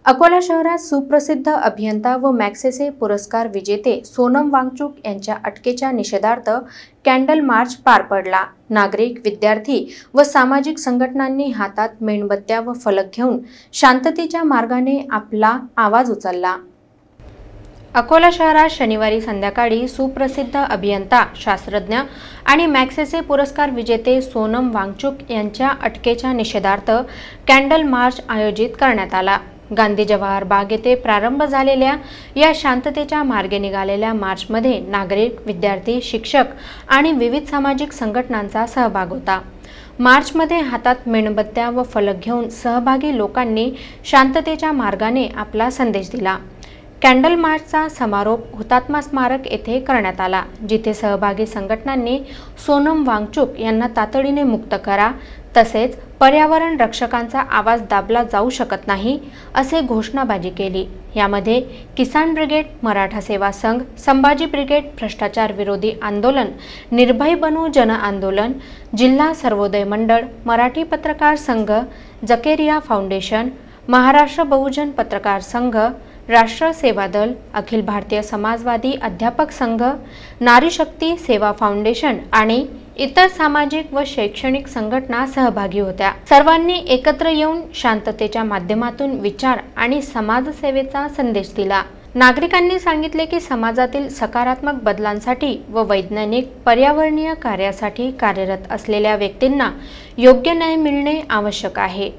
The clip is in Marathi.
अकोला शहरात सुप्रसिद्ध अभियंता व मॅग्सेसे पुरस्कार विजेते सोनम वांगचुक यांच्या अटकेच्या निषेधार्थ कॅन्डल मार्च पार पडला। नागरिक, विद्यार्थी व सामाजिक संघटनांनी हातात मेणबत्त्या व फलक घेऊन शांततेच्या मार्गाने आपला आवाज उचलला। अकोला शहरात शनिवारी संध्याकाळी सुप्रसिद्ध अभियंता, शास्त्रज्ञ आणि मॅग्सेसे पुरस्कार विजेते सोनम वांगचुक यांच्या अटकेच्या निषेधार्थ कॅन्डल मार्च आयोजित करण्यात आला। गांधी जवाहर बाग येथे प्रारंभ झालेल्या या शांततेच्या मार्गे निघालेल्या मार्चमध्ये नागरिक, विद्यार्थी, शिक्षक आणि विविध सामाजिक संघटनांचा सहभाग होता। मार्चमध्ये हातात मेणबत्त्या व फलक घेऊन सहभागी लोकांनी शांततेच्या मार्गाने आपला संदेश दिला। कॅन्डल मार्चचा समारोप हुतात्मा स्मारक येथे करण्यात आला, जिथे सहभागी संघटनांनी सोनम वांगचुक यांना तातडीने मुक्त करा, तसेच पर्यावरण रक्षकांचा आवाज दाबला जाऊ शकत नाही असे घोषणाबाजी केली। यामध्ये किसान ब्रिगेड, मराठा सेवा संघ, संभाजी ब्रिगेड, भ्रष्टाचार विरोधी आंदोलन, निर्भय बनू जन आंदोलन, जिल्हा सर्वोदय मंडळ, मराठी पत्रकार संघ, जकेरिया फाउंडेशन, महाराष्ट्र बहुजन पत्रकार संघ, राष्ट्र सेवा दल, अखिल भारतीय समाजवादी अध्यापक संघ, नारी शक्ती सेवा फाउंडेशन आणि इतर सामाजिक व शैक्षणिक संघटना सहभागी होत्या। सर्वांनी एकत्र येऊन शांततेच्या माध्यमातून विचार आणि समाजसेवेचा संदेश दिला। नागरिकांनी सांगितले की समाजातील सकारात्मक बदलांसाठी व वैज्ञानिक पर्यावरणीय कार्यासाठी कार्यरत असलेल्या व्यक्तींना योग्य न्याय मिळणे आवश्यक आहे।